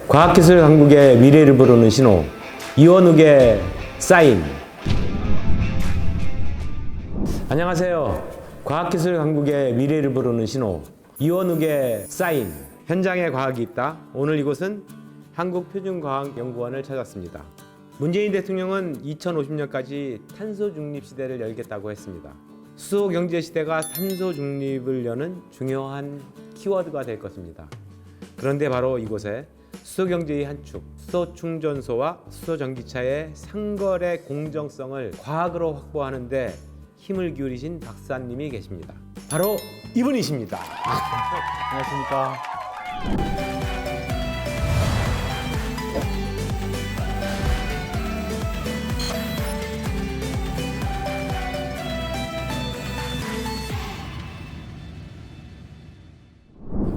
과학기술 강국의 미래를 부르는 신호, 이원욱의 사인. 안녕하세요. 과학기술 강국의 미래를 부르는 신호, 이원욱의 사인. 현장에 과학이 있다. 오늘 이곳은 한국표준과학연구원을 찾았습니다. 문재인 대통령은 2050년까지 탄소 중립 시대를 열겠다고 했습니다. 수소 경제 시대가 탄소 중립을 여는 중요한 키워드가 될 것입니다. 그런데 바로 이곳에 수소 경제의 한 축, 수소 충전소와 수소 전기차의 상거래 공정성을 과학으로 확보하는 데 힘을 기울이신 박사님이 계십니다. 바로 이분이십니다. 안녕하십니까.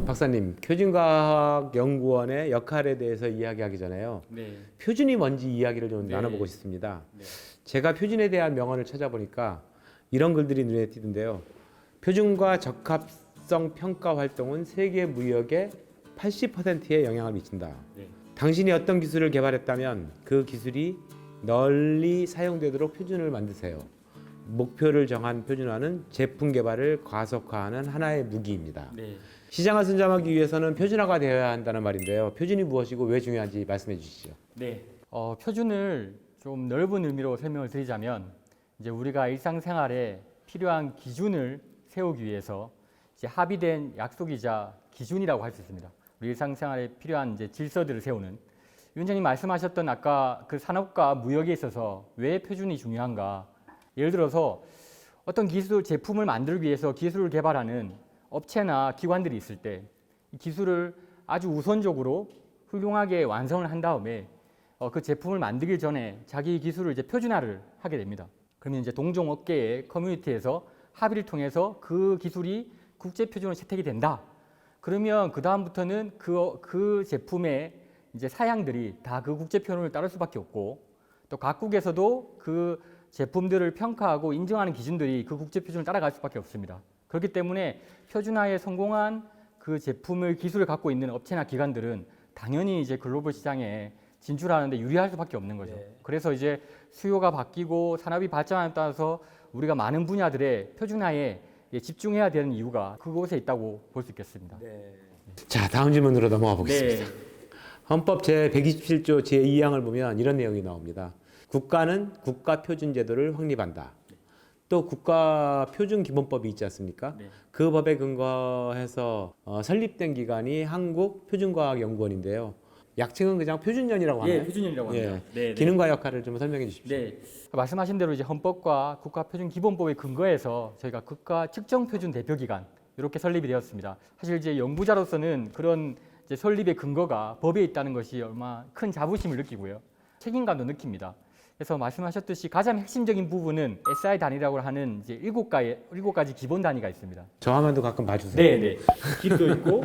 박사님, 표준과학연구원의 역할에 대해서 이야기하기 전에요. 네. 표준이 뭔지 이야기를 좀 네. 나눠보고 싶습니다. 네. 제가 표준에 대한 명언을 찾아보니까 이런 글들이 눈에 띄던데요. 표준과 적합성 평가 활동은 세계 무역의 80%에 영향을 미친다. 네. 당신이 어떤 기술을 개발했다면 그 기술이 널리 사용되도록 표준을 만드세요. 목표를 정한 표준화는 제품 개발을 가속화하는 하나의 무기입니다. 네. 시장을 선점하기 위해서는 표준화가 되어야 한다는 말인데요. 표준이 무엇이고 왜 중요한지 말씀해 주시죠. 네. 표준을 좀 넓은 의미로 설명을 드리자면 이제 우리가 일상생활에 필요한 기준을 세우기 위해서 이제 합의된 약속이자 기준이라고 할 수 있습니다. 우리 일상생활에 필요한 이제 질서들을 세우는 위원장님 말씀하셨던 아까 그 산업과 무역에 있어서 왜 표준이 중요한가? 예를 들어서 어떤 기술 제품을 만들기 위해서 기술을 개발하는 업체나 기관들이 있을 때 이 기술을 아주 우선적으로 훌륭하게 완성을 한 다음에 그 제품을 만들기 전에 자기 기술을 이제 표준화를 하게 됩니다. 그러면 이제 동종 업계의 커뮤니티에서 합의를 통해서 그 기술이 국제 표준으로 채택이 된다. 그러면 그 다음부터는 그 제품의 이제 사양들이 다 그 국제 표준을 따를 수밖에 없고 또 각국에서도 그 제품들을 평가하고 인정하는 기준들이 그 국제 표준을 따라갈 수밖에 없습니다. 그렇기 때문에 표준화에 성공한 그 제품을 기술을 갖고 있는 업체나 기관들은 당연히 이제 글로벌 시장에 진출하는데 유리할 수밖에 없는 거죠. 네. 그래서 이제 수요가 바뀌고 산업이 발전함에 따라서 우리가 많은 분야들의 표준화에 집중해야 되는 이유가 그곳에 있다고 볼 수 있겠습니다. 자, 다음 질문으로 넘어가 보겠습니다. 네. 헌법 제127조 제2항을 보면 이런 내용이 나옵니다. 국가는 국가표준제도를 확립한다. 또 국가표준기본법이 있지 않습니까? 네. 그 법에 근거해서 설립된 기관이 한국표준과학연구원인데요. 약칭은 그냥 표준연이라고 하나요? 예, 표준연이라고 합니다. 예. 네, 네. 기능과 역할을 좀 설명해 주십시오. 네, 말씀하신 대로 이제 헌법과 국가표준기본법에 근거해서 저희가 국가 측정표준 대표기관 이렇게 설립이 되었습니다. 사실 이제 연구자로서는 그런 이제 설립의 근거가 법에 있다는 것이 얼마나 큰 자부심을 느끼고요, 책임감도 느낍니다. 그래서 말씀하셨듯이 가장 핵심적인 부분은 SI 단위라고 하는 이제 7가지 기본 단위가 있습니다. 저 화면도 가끔 봐주세요. 네. 길도 있고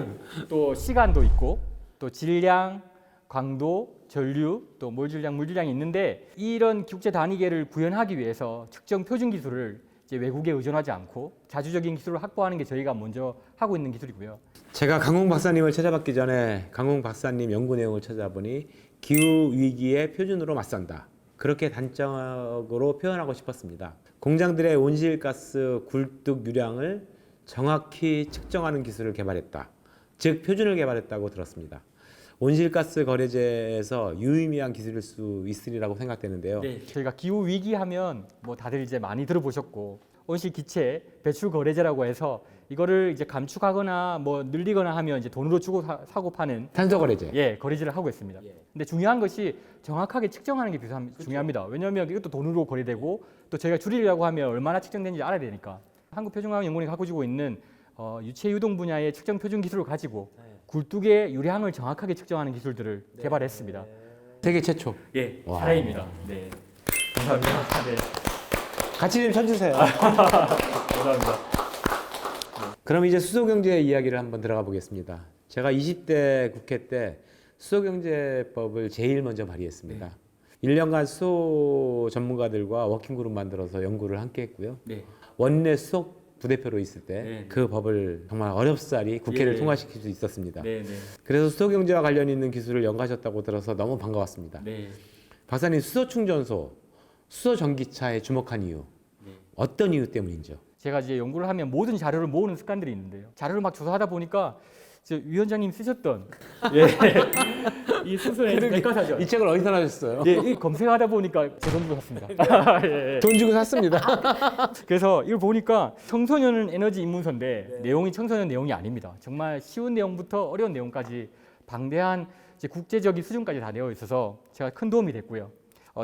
또 시간도 있고 또 질량, 광도, 전류, 또 몰질량, 물질량이 있는데 이런 국제 단위계를 구현하기 위해서 측정 표준 기술을 이제 외국에 의존하지 않고 자주적인 기술을 확보하는 게 저희가 먼저 하고 있는 기술이고요. 제가 강홍 박사님을 찾아뵙기 전에 강홍 박사님 연구 내용을 찾아보니 기후 위기의 표준으로 맞선다. 그렇게 단적으로 표현하고 싶었습니다. 공장들의 온실가스 굴뚝 유량을 정확히 측정하는 기술을 개발했다. 즉 표준을 개발했다고 들었습니다. 온실가스 거래제에서 유의미한 기술일 수 있으리라고 생각되는데요. 네, 저희가 기후 위기 하면 뭐 다들 이제 많이 들어보셨고 온실 기체 배출 거래제라고 해서 이거를 이제 감축하거나 뭐 늘리거나 하면 이제 돈으로 주고 사고 파는 탄소 거래제. 예, 거래제를 하고 있습니다. 근데 중요한 것이 정확하게 측정하는 게 중요합니다. 왜냐하면 이것도 돈으로 거래되고 또 저희가 줄이려고 하면 얼마나 측정되는지 알아야 되니까. 한국표준과학연구원이 가지고 있는 유체 유동 분야의 측정 표준 기술을 가지고 굴뚝의 유량을 정확하게 측정하는 기술들을 개발했습니다. 세계 최초. 예, 와. 사례입니다. 네, 감사합니다. 네, 같이 좀 쳐주세요. 감사합니다. 그럼 이제 수소경제 이야기를 한번 들어가 보겠습니다. 제가 20대 국회 때 수소경제법을 제일 먼저 발의했습니다. 1년간 수소 전문가들과 워킹그룹 만들어서 연구를 함께 했고요. 네. 원내 수소 부대표로 있을 때 네. 그 법을 정말 어렵사리 국회를 예. 통과시킬 수 있었습니다. 네, 네, 그래서 수소 경제와 관련 있는 기술을 연구하셨다고 들어서 너무 반가웠습니다. 네. 박사님 수소 충전소, 수소 전기차에 주목한 이유 네. 어떤 이유 때문인지요? 제가 이제 연구를 하면 모든 자료를 모으는 습관들이 있는데요. 자료를 막 조사하다 보니까 저 위원장님 쓰셨던 예. 이 수소의 백과사전. 이 책을 어디서 나셨어요? 예, 이 검색하다 보니까 제 돈 주고 샀습니다. 예, 예. 돈 주고 샀습니다. 그래서 이걸 보니까 청소년은 에너지 입문서인데 내용이 청소년 내용이 아닙니다. 정말 쉬운 내용부터 어려운 내용까지 방대한 이제 국제적인 수준까지 다 되어 있어서 제가 큰 도움이 됐고요.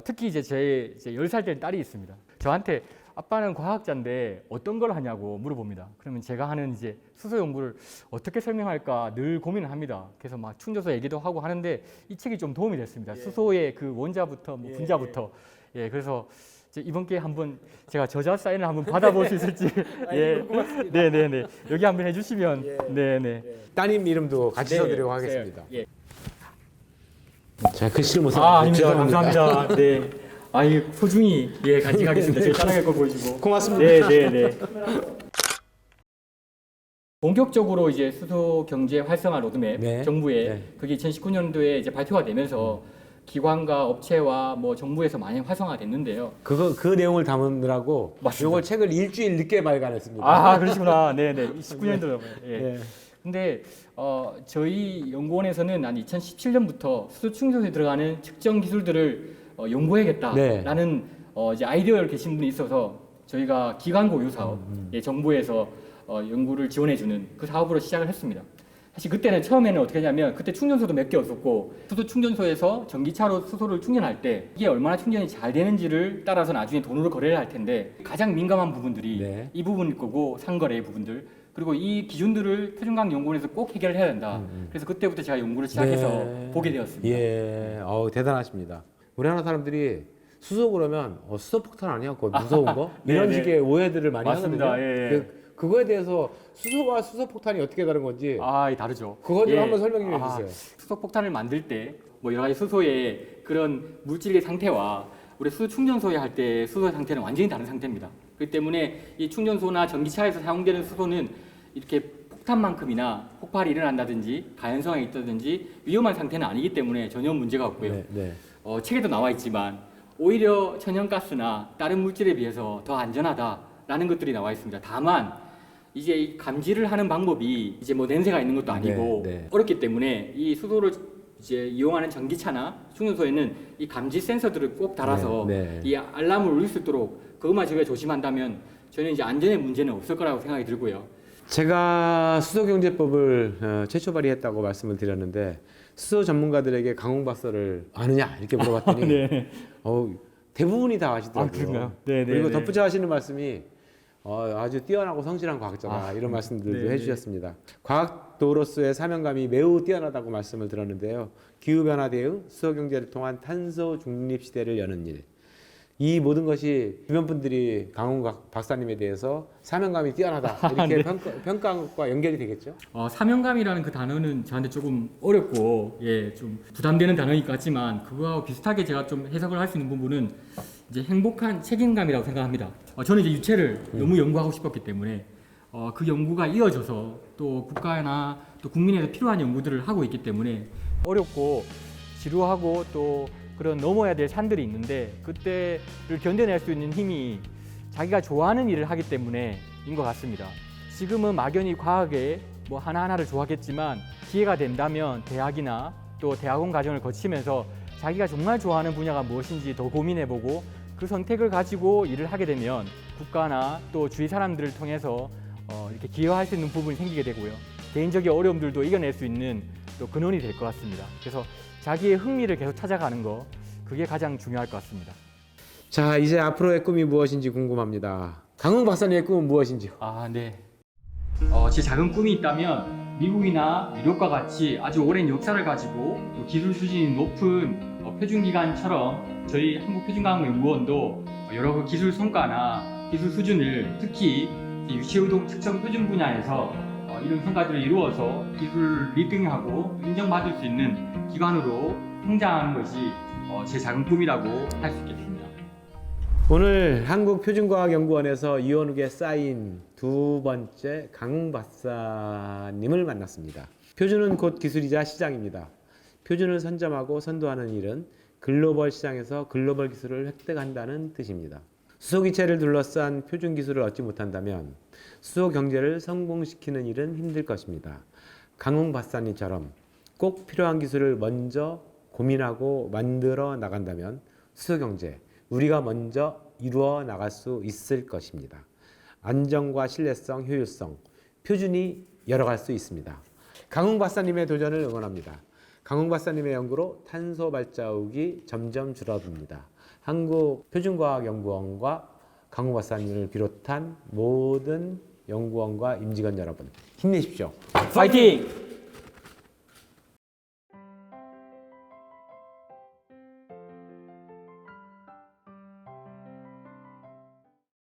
특히 이제 제 10살 된 딸이 있습니다. 저한테 아빠는 과학자인데 어떤 걸 하냐고 물어봅니다. 그러면 제가 하는 이제 수소 연구를 어떻게 설명할까 늘 고민을 합니다. 그래서 막 충전소 얘기도 하고 하는데 이 책이 좀 도움이 됐습니다. 수소의 그 원자부터 뭐 분자부터 예, 그래서 이제 이번 기회에 한번 제가 저자 사인을 한번 받아볼 수 있을지 예, 네, 네, 네, 여기 한번 해주시면 네, 네, 따님 이름도 같이 써드리고 하겠습니다. 예. 제가 글씨를 못 아, 써서 아닙니다. 죄송합니다. 감사합니다. 네. 아, 이 소중히 예 간직하겠습니다. 제 자랑할 거 보여주고. 고맙습니다. 네, 네, 네. 본격적으로 이제 수소 경제 활성화 로드맵 네. 정부의 네. 그게 2019년도에 이제 발표가 되면서 기관과 업체와 뭐 정부에서 많이 활성화됐는데요. 그 내용을 담으느라고 맞습니다. 이걸 책을 일주일 늦게 발간했습니다. 아, 그러시구나. 네, 네. 19년도. 예. 네. 근데 저희 연구원에서는 한 2017년부터 수소 충전소에 들어가는 측정 기술들을 연구해야겠다라는 이제 아이디어를 계신 분이 있어서 저희가 기관 고유 사업, 예, 정부에서 연구를 지원해주는 그 사업으로 시작을 했습니다. 사실 그때는 처음에는 어떻게 하냐면 그때 충전소도 몇 개 없었고 수소 충전소에서 전기차로 수소를 충전할 때 이게 얼마나 충전이 잘 되는지를 따라서 나중에 돈으로 거래를 할 텐데 가장 민감한 부분들이 네. 이 부분일 거고 상거래 부분들 그리고 이 기준들을 표준과학 연구원에서 꼭 해결을 해야 된다. 그래서 그때부터 제가 연구를 시작해서 네. 보게 되었습니다. 예, 대단하십니다. 우리나라 사람들이 수소 그러면 수소 폭탄 아니야? 그거 무서운 거? 네, 이런 네. 식의 오해들을 많이 맞습니다. 하거든요. 예, 예. 그거에 대해서 수소와 수소 폭탄이 어떻게 다른 건지 아, 다르죠. 그거 좀 예. 한번 설명 좀 해주세요. 수소 폭탄을 만들 때 뭐 여러 가지 수소의 그런 물질의 상태와 우리 수소 충전소에 할 때 수소의 상태는 완전히 다른 상태입니다. 그렇기 때문에 이 충전소나 전기차에서 사용되는 수소는 이렇게 폭탄만큼이나 폭발이 일어난다든지 가연성이 있다든지 위험한 상태는 아니기 때문에 전혀 문제가 없고요. 네, 네. 책에도 나와 있지만 오히려 천연가스나 다른 물질에 비해서 더 안전하다라는 것들이 나와 있습니다. 다만 이제 이 감지를 하는 방법이 이제 뭐 냄새가 있는 것도 아니고 네, 네. 어렵기 때문에 이 수소를 이제 이용하는 전기차나 충전소에는 이 감지 센서들을 꼭 달아서 네, 네. 이 알람을 울릴 수 있도록 그것만 저희가 조심한다면 저는 이제 안전에 문제는 없을 거라고 생각이 들고요. 제가 수소경제법을 최초 발의했다고 말씀을 드렸는데 수소 전문가들에게 강홍박사를 아느냐 이렇게 물어봤더니 네. 대부분이 다 아시더라고요. 아, 그런가요? 네, 네, 그리고 네. 덧붙여 하시는 말씀이 아주 뛰어나고 성실한 과학자다 이런 말씀들도 네, 네. 해주셨습니다. 과학도로서의 사명감이 매우 뛰어나다고 말씀을 들었는데요. 기후변화 대응, 수소경제를 통한 탄소 중립 시대를 여는 일. 이 모든 것이 주변 분들이 강훈 박사님에 대해서 사명감이 뛰어나다 이렇게 네. 평가한 것과 연결이 되겠죠? 사명감이라는 그 단어는 저한테 조금 어렵고 예, 좀 부담되는 단어인 것 같지만 그거하고 비슷하게 제가 좀 해석을 할 수 있는 부분은 이제 행복한 책임감이라고 생각합니다. 저는 이제 유체를 너무 연구하고 싶었기 때문에 그 연구가 이어져서 또 국가나 또 국민에서 필요한 연구들을 하고 있기 때문에 어렵고 지루하고 또 그런 넘어야 될 산들이 있는데 그때를 견뎌낼 수 있는 힘이 자기가 좋아하는 일을 하기 때문에인 것 같습니다. 지금은 막연히 과학에 뭐 하나하나를 좋아하겠지만 기회가 된다면 대학이나 또 대학원 과정을 거치면서 자기가 정말 좋아하는 분야가 무엇인지 더 고민해보고 그 선택을 가지고 일을 하게 되면 국가나 또 주위 사람들을 통해서 이렇게 기여할 수 있는 부분이 생기게 되고요. 개인적인 어려움들도 이겨낼 수 있는 또 근원이 될 것 같습니다. 그래서 자기의 흥미를 계속 찾아가는 거 그게 가장 중요할 것 같습니다. 자, 이제 앞으로의 꿈이 무엇인지 궁금합니다. 강훈 박사님의 꿈은 무엇인지요? 네. 제 작은 꿈이 있다면 미국이나 유럽과 같이 아주 오랜 역사를 가지고 또 기술 수준이 높은 표준기관처럼 저희 한국표준과학연구원도 여러 그 기술 성과나 기술 수준을 특히 유체우동 측정 표준 분야에서 이런 성과들을 이루어서 기술 리딩하고 인정받을 수 있는 기관으로 성장하는 것이 제 작은 꿈이라고 할 수 있겠습니다. 오늘 한국표준과학연구원에서 이원욱의 사인 두 번째 강웅 박사님을 만났습니다. 표준은 곧 기술이자 시장입니다. 표준을 선점하고 선도하는 일은 글로벌 시장에서 글로벌 기술을 획득한다는 뜻입니다. 수소기체를 둘러싼 표준 기술을 얻지 못한다면 수소 경제를 성공시키는 일은 힘들 것입니다. 강웅 박사님처럼 꼭 필요한 기술을 먼저 고민하고 만들어 나간다면 수소 경제, 우리가 먼저 이루어 나갈 수 있을 것입니다. 안정과 신뢰성, 효율성, 표준이 열어갈 수 있습니다. 강웅 박사님의 도전을 응원합니다. 강웅 박사님의 연구로 탄소 발자국이 점점 줄어듭니다. 한국표준과학연구원과 강웅 박사님을 비롯한 모든 연구원과 임직원 여러분 힘내십시오. 파이팅!